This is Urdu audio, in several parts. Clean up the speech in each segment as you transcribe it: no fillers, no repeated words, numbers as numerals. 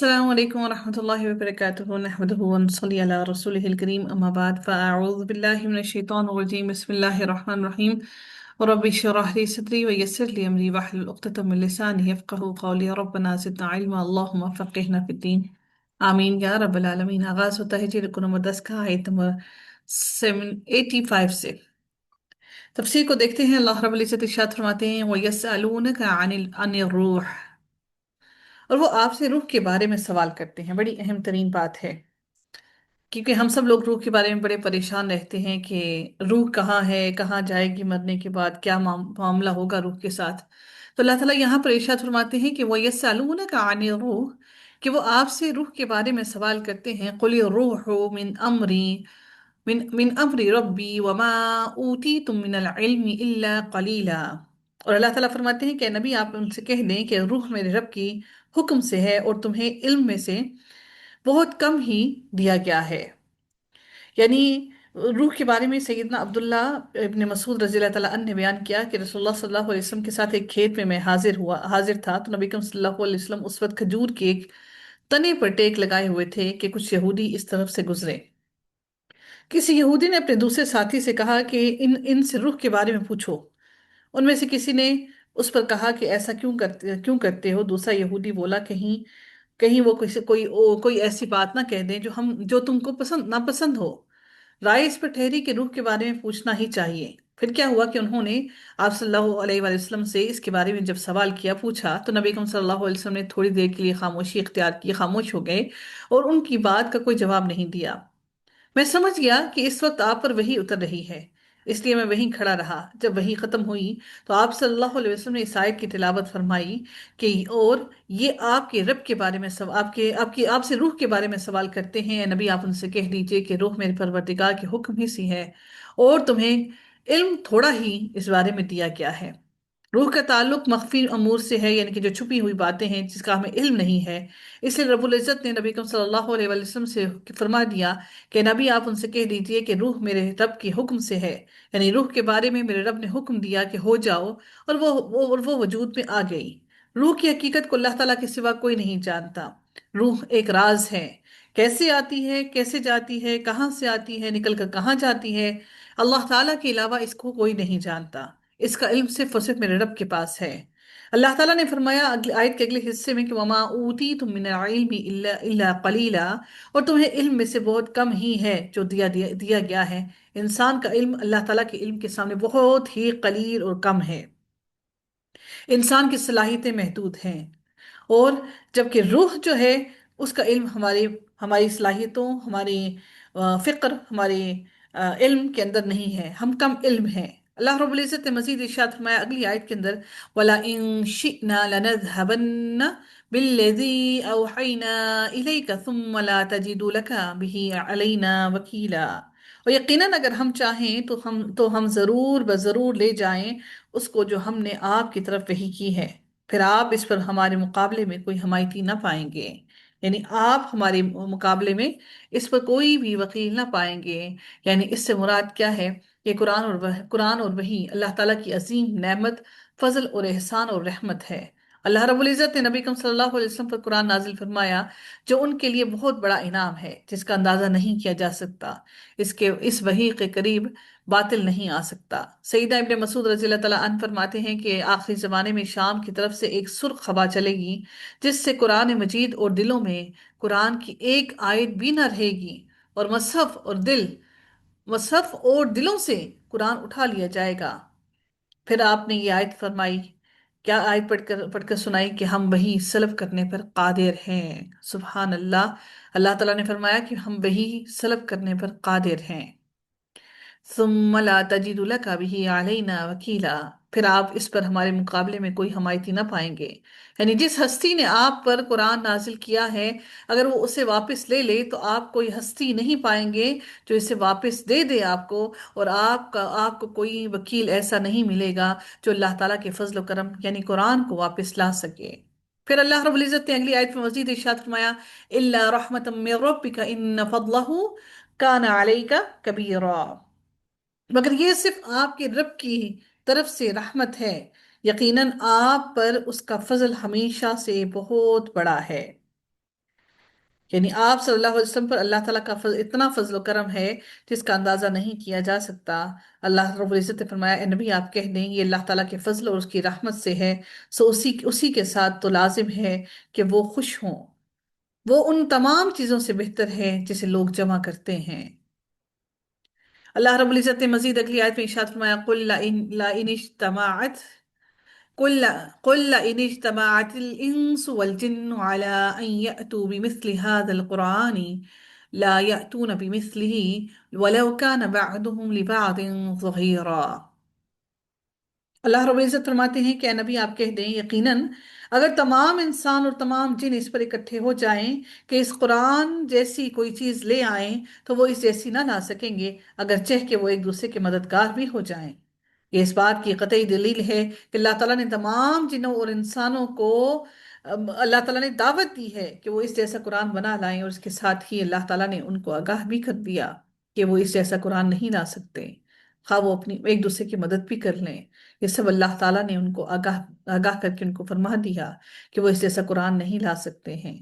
السلام عليكم ورحمة الله وبركاته نحمده ونصلي على رسوله الكريم أما بعد فأعوذ بالله من الشيطان الرجيم بسم الله الرحمن الرحيم ورب اشرح لي صدري ويسر لي أمري واحلل عقدة من لساني يفقهوا قولي ربنا زدنا علما اللهم فقهنا في الدين آمین یا رب العالمین۔ آغاز ہوتا ہے جی رکن نمبر 10 کا آیت نمبر 785 سے۔ تفسیر کو دیکھتے ہیں۔ اللہ رب العزت ارشاد فرماتے ہیں وَيَسْأَلُونَكَ عَنِ الرُّوحِ، اور وہ آپ سے روح کے بارے میں سوال کرتے ہیں۔ بڑی اہم ترین بات ہے، کیونکہ ہم سب لوگ روح کے بارے میں بڑے پریشان رہتے ہیں کہ روح کہاں ہے، کہاں جائے گی، مرنے کے بعد کیا معاملہ ہوگا روح کے ساتھ۔ تو اللہ تعالیٰ یہاں پر ارشاد فرماتے ہیں کہ وَيَسْأَلُونَكَ عَنِ الرُّوحِ، کہ وہ آپ سے روح کے بارے میں سوال کرتے ہیں۔ قُلِ الرُّوحُ من امر ربی وما اوتیتم من العلم الا قلیلا۔ اور اللہ تعالیٰ فرماتے ہیں کہ اے نبی آپ ان سے کہہ دیں کہ روح میرے رب کی حکم سے ہے اور تمہیں علم میں سے بہت کم ہی دیا گیا ہے۔ یعنی روح کے بارے میں سیدنا عبداللہ ابن مسعود رضی اللہ تعالیٰ عنہ نے بیان کیا کہ رسول اللہ صلی اللہ علیہ وسلم کے ساتھ ایک کھیت میں حاضر تھا، تو نبی کریم صلی اللہ علیہ وسلم اس وقت کھجور کے ایک تنے پر ٹیک لگائے ہوئے تھے کہ کچھ یہودی اس طرف سے گزرے۔ کسی یہودی نے اپنے دوسرے ساتھی سے کہا کہ ان سے روح کے بارے میں پوچھو۔ ان میں سے کسی نے اس پر کہا کہ ایسا کیوں کرتے ہو؟ دوسرا یہودی بولا کہیں وہ کوئی ایسی بات نہ کہہ دیں جو تم کو ناپسند ہو۔ رائے اس پر ٹھہری کہ روح کے بارے میں پوچھنا ہی چاہیے۔ پھر کیا ہوا کہ انہوں نے آپ صلی اللہ علیہ وآلہ وسلم سے اس کے بارے میں جب سوال کیا، پوچھا، تو نبی اکرم صلی اللہ علیہ وسلم نے تھوڑی دیر کے لیے خاموشی اختیار کی، خاموش ہو گئے اور ان کی بات کا کوئی جواب نہیں دیا۔ میں سمجھ گیا کہ اس وقت آپ پر وحی اتر رہی ہے، اس لیے میں وہیں کھڑا رہا۔ جب وحی ختم ہوئی تو آپ صلی اللہ علیہ وسلم نے اس آیت کی تلاوت فرمائی کہ اور یہ آپ کے رب کے بارے میں آپ سے روح کے بارے میں سوال کرتے ہیں، اے نبی آپ ان سے کہہ دیجئے کہ روح میرے پروردگار کے حکم ہی سی ہے اور تمہیں علم تھوڑا ہی اس بارے میں دیا گیا ہے۔ روح کا تعلق مخفی امور سے ہے، یعنی کہ جو چھپی ہوئی باتیں ہیں جس کا ہمیں علم نہیں ہے۔ اس لیے رب العزت نے نبی اکرم صلی اللہ علیہ وآلہ وسلم سے فرما دیا کہ نبی آپ ان سے کہہ دیجئے کہ روح میرے رب کی حکم سے ہے، یعنی روح کے بارے میں میرے رب نے حکم دیا کہ ہو جاؤ، اور وہ وجود میں آ گئی۔ روح کی حقیقت کو اللہ تعالیٰ کے سوا کوئی نہیں جانتا۔ روح ایک راز ہے، کیسے آتی ہے، کیسے جاتی ہے، کہاں سے آتی ہے، نکل کر کہاں جاتی ہے، اللہ تعالیٰ کے علاوہ اس کو کوئی نہیں جانتا۔ اس کا علم صرف اور صرف میرے رب کے پاس ہے۔ اللہ تعالیٰ نے فرمایا آیت کے اگلے حصے میں کہ وَمَا أُوتِيتُم مِّنَ الْعِلْمِ إِلَّا قَلِيلًا، اور تمہیں علم میں سے بہت کم ہی ہے جو دیا گیا ہے۔ انسان کا علم اللہ تعالیٰ کے علم کے سامنے بہت ہی قلیل اور کم ہے۔ انسان کی صلاحیتیں محدود ہیں، اور جبکہ روح جو ہے اس کا علم ہماری صلاحیتوں، ہماری فکر، ہمارے علم کے اندر نہیں ہے، ہم کم علم ہیں۔ اللہ رب العزت نے مزید ارشاد فرمایا اگلی آیت کے اندر وَلَئِن شِئْنَا لَنَذْهَبَنَّ بِالَّذِي أَوْحَيْنَا إِلَيْكَ ثُمَّ لَا تَجِدُ لَكَ بِهِ عَلَيْنَا وَكِيلًا۔ اور یقیناً اگر ہم چاہیں تو ہم ضرور بضرور لے جائیں اس کو جو ہم نے آپ کی طرف وحی کی ہے، پھر آپ اس پر ہمارے مقابلے میں کوئی حمایتی نہ پائیں گے۔ یعنی آپ ہمارے مقابلے میں اس پر کوئی بھی وکیل نہ پائیں گے۔ یعنی اس سے مراد کیا ہے کہ قرآن اور وحی اللہ تعالیٰ کی عظیم نعمت، فضل اور احسان اور رحمت ہے۔ اللہ رب العزت نے نبی اکرم صلی اللہ علیہ وسلم پر قرآن نازل فرمایا جو ان کے لیے بہت بڑا انعام ہے جس کا اندازہ نہیں کیا جا سکتا۔ اس وحی کے قریب باطل نہیں آ سکتا۔ سیدہ ابن مسعود رضی اللہ تعالیٰ عنہ فرماتے ہیں کہ آخری زمانے میں شام کی طرف سے ایک سرخ ہوا چلے گی جس سے قرآن مجید اور دلوں میں قرآن کی ایک آیت بھی نہ رہے گی، اور مصحف اور دلوں سے قرآن اٹھا لیا جائے گا۔ پھر آپ نے یہ آیت فرمائی، کیا آیت پڑھ کر سنائی کہ ہم وہی سلب کرنے پر قادر ہیں۔ سبحان اللہ، اللہ تعالیٰ نے فرمایا کہ ہم وہی سلب کرنے پر قادر ہیں۔ ثم لا تجد لك به علينا وکیلا، پھر آپ اس پر ہمارے مقابلے میں کوئی حمایتی نہ پائیں گے۔ یعنی جس ہستی نے آپ پر قرآن نازل کیا ہے اگر وہ اسے واپس لے لے تو آپ کوئی ہستی نہیں پائیں گے جو اسے واپس دے دے آپ کو، اور آپ کو کوئی وکیل ایسا نہیں ملے گا جو اللہ تعالیٰ کے فضل و کرم یعنی قرآن کو واپس لا سکے۔ پھر اللہ رب العزت نے اگلی آیت میں مزید ارشاد فرمایا الا رحمتا من ربک ان فضلہ کان علیک کبیرا، مگر یہ صرف آپ کے رب کی طرف سے رحمت ہے، یقیناً آپ پر اس کا فضل ہمیشہ سے بہت بڑا ہے۔ یعنی آپ صلی اللہ علیہ وسلم پر اللہ تعالیٰ کا اتنا فضل و کرم ہے جس کا اندازہ نہیں کیا جا سکتا۔ اللہ رب العزت نے فرمایا اے نبی آپ کہہ دیں یہ اللہ تعالیٰ کے فضل اور اس کی رحمت سے ہے، سو اسی کے ساتھ تو لازم ہے کہ وہ خوش ہوں۔ وہ ان تمام چیزوں سے بہتر ہے جسے لوگ جمع کرتے ہیں۔ اللہ رب العزت نے مزید اگلی آیت میں ارشاد فرمایا قُلْ لَئِنِ اجْتَمَعَتْ قل قل لئن اجتمعت الإنس والجن على أن يأتوا بمثل هذا القرآن لا يأتون بمثله ولو كان بعضهم لبعض ظهيرا۔ اللہ رب العزت فرماتے ہیں کہ اے نبی آپ کہہ دیں یقیناً اگر تمام انسان اور تمام جن اس پر اکٹھے ہو جائیں کہ اس قرآن جیسی کوئی چیز لے آئیں تو وہ اس جیسی نہ لا سکیں گے، اگرچہ کہ وہ ایک دوسرے کے مددگار بھی ہو جائیں۔ یہ اس بات کی قطعی دلیل ہے کہ اللہ تعالیٰ نے تمام جنوں اور انسانوں کو اللہ تعالیٰ نے دعوت دی ہے کہ وہ اس جیسا قرآن بنا لائیں، اور اس کے ساتھ ہی اللہ تعالیٰ نے ان کو آگاہ بھی کر دیا کہ وہ اس جیسا قرآن نہیں لا سکتے، خواہ وہ اپنی ایک دوسرے کی مدد بھی کر لیں۔ یہ سب اللہ تعالیٰ نے ان کو آگاہ کر کے ان کو فرما دیا کہ وہ اس جیسا قرآن نہیں لا سکتے ہیں۔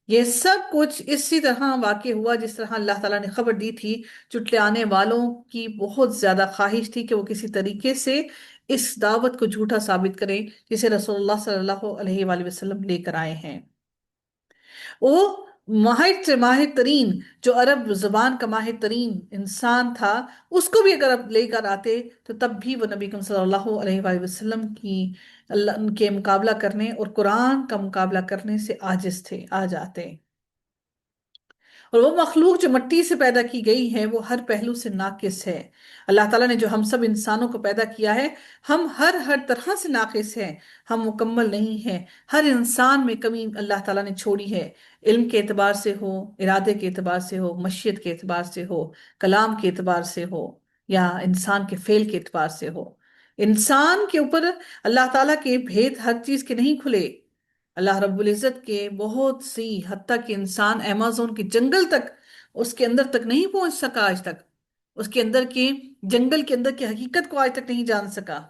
یہ سب کچھ اسی طرح واقع ہوا جس طرح اللہ تعالیٰ نے خبر دی تھی۔ جھٹلانے والوں کی بہت زیادہ خواہش تھی کہ وہ کسی طریقے سے اس دعوت کو جھوٹا ثابت کریں جسے رسول اللہ صلی اللہ علیہ وآلہ وسلم لے کر آئے ہیں۔ وہ ماہر سے ماہر ترین، جو عرب زبان کا ماہر ترین انسان تھا، اس کو بھی اگر اب لے کر آتے تو تب بھی وہ نبی کریم صلی اللہ علیہ وآلہ وسلم کی اللہ کے مقابلہ کرنے اور قرآن کا مقابلہ کرنے سے عاجز تھے، آ جاتے۔ اور وہ مخلوق جو مٹی سے پیدا کی گئی ہے وہ ہر پہلو سے ناقص ہے۔ اللہ تعالیٰ نے جو ہم سب انسانوں کو پیدا کیا ہے، ہم ہر طرح سے ناقص ہیں، ہم مکمل نہیں ہیں۔ ہر انسان میں کمی اللہ تعالیٰ نے چھوڑی ہے، علم کے اعتبار سے ہو، ارادے کے اعتبار سے ہو، مشیت کے اعتبار سے ہو، کلام کے اعتبار سے ہو، یا انسان کے فعل کے اعتبار سے ہو۔ انسان کے اوپر اللہ تعالیٰ کے بھید ہر چیز کے نہیں کھلے۔ اللہ رب العزت کے بہت سی حتیٰ کہ انسان ایمازون کے جنگل تک اس کے اندر تک نہیں پہنچ سکا آج تک، اس کے اندر کی جنگل کے اندر کی حقیقت کو آج تک نہیں جان سکا۔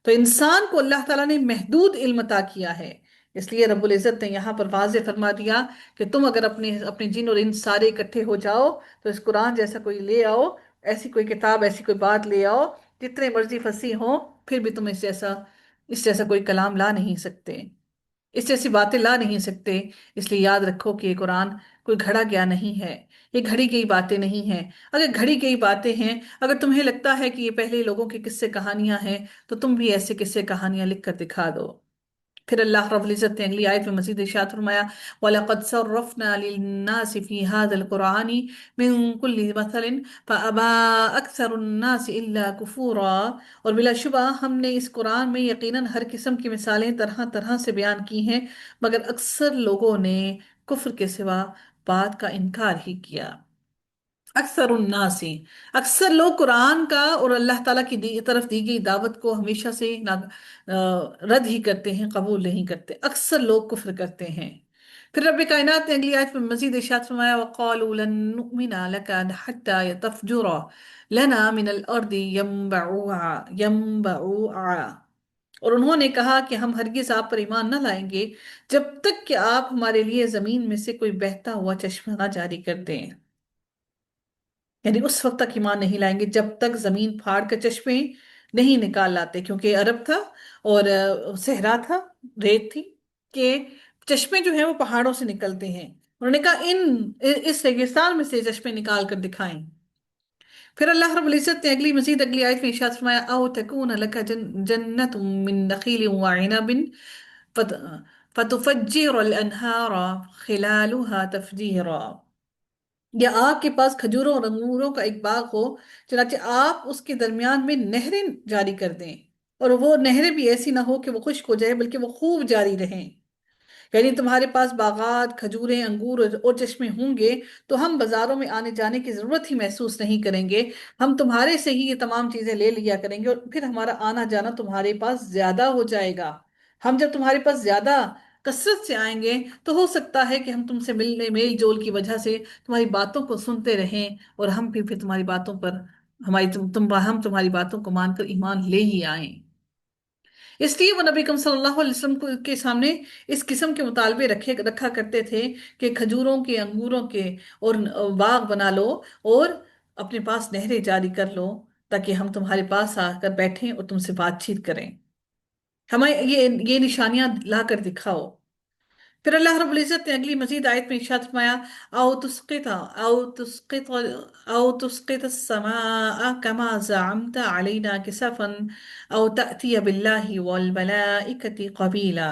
تو انسان کو اللہ تعالیٰ نے محدود علم عطا کیا ہے، اس لیے رب العزت نے یہاں پر واضح فرما دیا کہ تم اگر اپنے جن اور ان سارے اکٹھے ہو جاؤ تو اس قرآن جیسا کوئی لے آؤ، ایسی کوئی کتاب، ایسی کوئی بات لے آؤ، جتنے مرضی فصیح ہوں، پھر بھی تم اس جیسا کوئی کلام لا نہیں سکتے، اس جیسی باتیں لا نہیں سکتے۔ اس لیے یاد رکھو کہ یہ قرآن کوئی گھڑا گیا نہیں ہے، یہ گھڑی گئی باتیں نہیں ہیں۔ اگر گھڑی گئی باتیں ہیں، اگر تمہیں لگتا ہے کہ یہ پہلے لوگوں کے قصے کہانیاں ہیں، تو تم بھی ایسے قصے کہانیاں لکھ کر دکھا دو۔ پھر اللہ رب العزت نے اگلی آیت میں مزید ارشاد فرمایا وَلَقَدْ صَرَّفْنَا لِلنَّاسِ فِي هَذَا الْقُرْآنِ مِنْ كُلِّ مَثَلٍ فَأَبَى أَكْثَرُ النَّاسِ إِلَّا كُفُورًا۔ اور بلا شبہ ہم نے اس قرآن میں یقیناً ہر قسم کی مثالیں طرح طرح سے بیان کی ہیں، مگر اکثر لوگوں نے کفر کے سوا بات کا انکار ہی کیا۔ اکثر الناس، اکثر لوگ قرآن کا اور اللہ تعالیٰ کی طرف دی گئی دعوت کو ہمیشہ سے رد ہی کرتے ہیں، قبول نہیں کرتے، اکثر لوگ کفر کرتے ہیں۔ پھر رب کائنات نے اگلی آیت میں مزید ارشاد فرمایا وَقَالُوا لَن نُؤْمِنَ لَكَ حَتَّى تَفْجُرَ لَنَا مِنَ الْأَرْضِ يَنبُوعًا۔ اور انہوں نے کہا کہ ہم ہرگز آپ پر ایمان نہ لائیں گے جب تک کہ آپ ہمارے لیے زمین میں سے کوئی بہتا ہوا چشمہ نہ جاری کر دیں۔ یعنی اس وقت تک ایمان نہیں لائیں گے جب تک زمین پھاڑ کر چشمے نہیں نکال لاتے، کیونکہ عرب تھا اور صحرا تھا، ریت تھی، کہ چشمے جو ہیں وہ پہاڑوں سے نکلتے ہیں۔ انہوں نے کہا اس ریگستان میں سے چشمے نکال کر دکھائیں۔ پھر اللہ رب العزت نے اگلی آیت میں ارشاد فرمایا او تکون لک جنت من نخیل وعنب فتفجر الانہار خلالها تفجیرا۔ یا آپ کے پاس کھجوروں اور انگوروں کا ایک باغ ہو، چنانچہ آپ اس کے درمیان میں نہریں جاری کر دیں، اور وہ نہریں بھی ایسی نہ ہو کہ وہ خشک ہو جائے بلکہ وہ خوب جاری رہیں۔ یعنی تمہارے پاس باغات، کھجوریں، انگور اور چشمے ہوں گے تو ہم بازاروں میں آنے جانے کی ضرورت ہی محسوس نہیں کریں گے، ہم تمہارے سے ہی یہ تمام چیزیں لے لیا کریں گے، اور پھر ہمارا آنا جانا تمہارے پاس زیادہ ہو جائے گا۔ ہم جب تمہارے پاس زیادہ کثرت سے آئیں گے تو ہو سکتا ہے کہ ہم تم سے ملنے میل جول کی وجہ سے تمہاری باتوں کو سنتے رہیں، اور ہم بھی پھر تمہاری باتوں پر ہم تمہاری باتوں کو مان کر ایمان لے ہی آئیں۔ اس لیے وہ نبی کریم صلی اللہ علیہ وسلم کے سامنے اس قسم کے مطالبے رکھا کرتے تھے کہ کھجوروں کے، انگوروں کے اور باغ بنا لو، اور اپنے پاس نہریں جاری کر لو، تاکہ ہم تمہارے پاس آ کر بیٹھیں اور تم سے بات چیت کریں، ہمیں یہ نشانیاں لا کر دکھاؤ۔ پھر اللہ رب العزت نے اگلی مزید آیت میں ارشاد فرمایا، او تسقط او تسقط السماء كما زعمت علينا كسفا او تأتي بالله والملائكة قبيلا،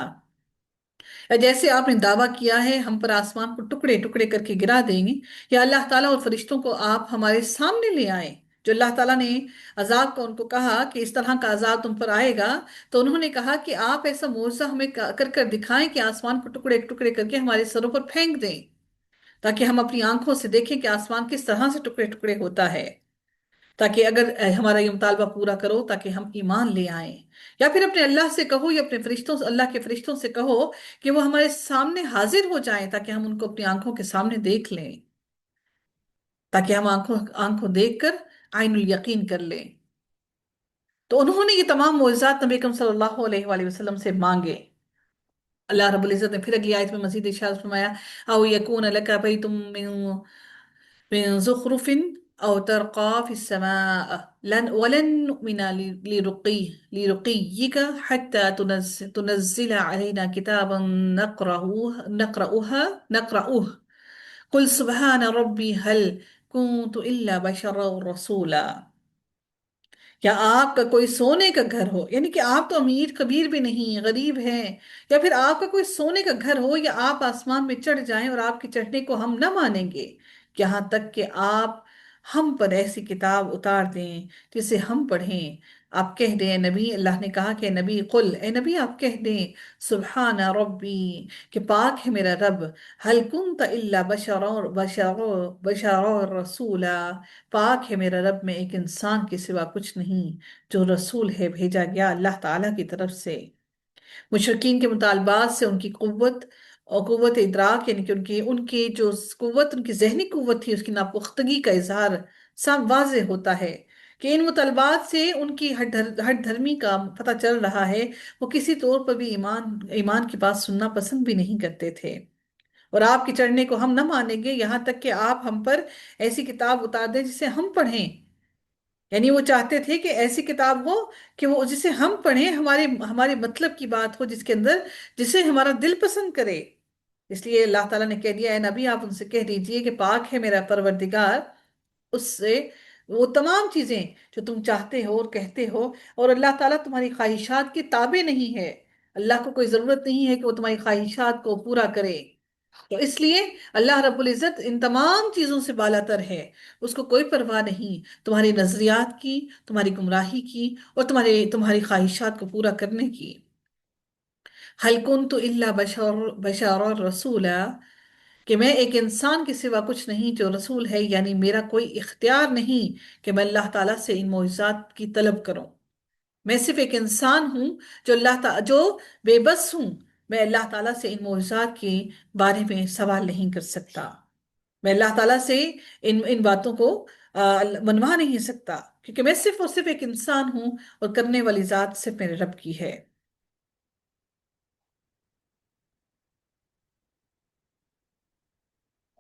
یا جیسے آپ نے دعویٰ کیا ہے ہم پر آسمان کو ٹکڑے ٹکڑے کر کے گرا دیں گے، یا اللہ تعالیٰ اور فرشتوں کو آپ ہمارے سامنے لے آئیں۔ جو اللہ تعالیٰ نے عذاب کو ان کو کہا کہ اس طرح کا عذاب تم پر آئے گا، تو انہوں نے کہا کہ آپ ایسا معجزہ ہمیں کر کر دکھائیں کہ آسمان کو ٹکڑے ٹکڑے کر کے ہمارے سروں پر پھینک دیں، تاکہ ہم اپنی آنکھوں سے دیکھیں کہ آسمان کس طرح سے ٹکڑے ٹکڑے ہوتا ہے، تاکہ اگر ہمارا یہ مطالبہ پورا کرو تاکہ ہم ایمان لے آئیں۔ یا پھر اپنے اللہ سے کہو، یا اپنے فرشتوں سے، اللہ کے فرشتوں سے کہو کہ وہ ہمارے سامنے حاضر ہو جائیں، تاکہ ہم ان کو اپنی آنکھوں کے سامنے دیکھ لیں، تاکہ ہم آنکھوں دیکھ کر عین الیقین کر لیں۔ تو انہوں نے یہ تمام معجزات نبی اکرم صلی اللہ علیہ وآلہ وسلم سے مانگے۔ اللہ رب العزت نے پھر اگلی آیت میں مزید ارشاد فرمایا، او یکون لک بیت من زخرف او ترقى في السماء ولن نؤمن لرقيك حتى تنزل علينا كتابا نقرأه قل سبحان ربي هل كنت إلا بشرا رسولا۔ یا آپ کا کوئی سونے کا گھر ہو، یعنی کہ آپ تو امیر کبیر بھی نہیں، غریب ہیں، یا پھر آپ کا کوئی سونے کا گھر ہو، یا آپ آسمان میں چڑھ جائیں اور آپ کے چڑھنے کو ہم نہ مانیں گے، یہاں تک کہ آپ ہم پر ایسی کتاب اتار دیں جسے ہم پڑھیں۔ آپ کہہ دیں، نبی، اللہ نے کہا کہ نبی قل، اے نبی آپ کہہ دیں، سبحان ربی، کہ پاک ہے میرا رب، هل كنت الا بشرا رسولا، پاک ہے میرا رب، میں ایک انسان کے سوا کچھ نہیں جو رسول ہے، بھیجا گیا اللہ تعالیٰ کی طرف سے۔ مشرقین کے مطالبات سے ان کی قوت اور قوت ادراک، یعنی کہ ان کی جو قوت، ان کی ذہنی قوت تھی، اس کی ناپختگی کا اظہار صاف واضح ہوتا ہے کہ ان مطالبات سے ان کی ہٹ دھرمی کا پتہ چل رہا ہے۔ وہ کسی طور پر بھی ایمان کی بات سننا پسند بھی نہیں کرتے تھے، اور آپ کے چڑھنے کو ہم نہ مانیں گے یہاں تک کہ آپ ہم پر ایسی کتاب اتار دیں جسے ہم پڑھیں۔ یعنی وہ چاہتے تھے کہ ایسی کتاب ہو کہ وہ جسے ہم پڑھیں، ہمارے مطلب کی بات ہو، جس کے اندر جسے ہمارا دل پسند کرے۔ اس لیے اللہ تعالیٰ نے کہہ دیا، اے نبی آپ ان سے کہہ دیجئے کہ پاک ہے میرا پروردگار اس سے وہ تمام چیزیں جو تم چاہتے ہو اور کہتے ہو، اور اللہ تعالیٰ تمہاری خواہشات کی تابع نہیں ہے۔ اللہ کو کوئی ضرورت نہیں ہے کہ وہ تمہاری خواہشات کو پورا کرے۔ تو اس لیے اللہ رب العزت ان تمام چیزوں سے بالا تر ہے، اس کو کوئی پرواہ نہیں تمہاری نظریات کی، تمہاری گمراہی کی، اور تمہاری خواہشات کو پورا کرنے کی۔ هل كنت الا بشرا رسولا، کہ میں ایک انسان کے سوا کچھ نہیں جو رسول ہے، یعنی میرا کوئی اختیار نہیں کہ میں اللہ تعالیٰ سے ان معجزات کی طلب کروں۔ میں صرف ایک انسان ہوں جو بے بس ہوں، میں اللہ تعالیٰ سے ان معجزات کے بارے میں سوال نہیں کر سکتا، میں اللہ تعالیٰ سے ان باتوں کو منوا نہیں سکتا، کیونکہ میں صرف اور صرف ایک انسان ہوں، اور کرنے والی ذات صرف میرے رب کی ہے۔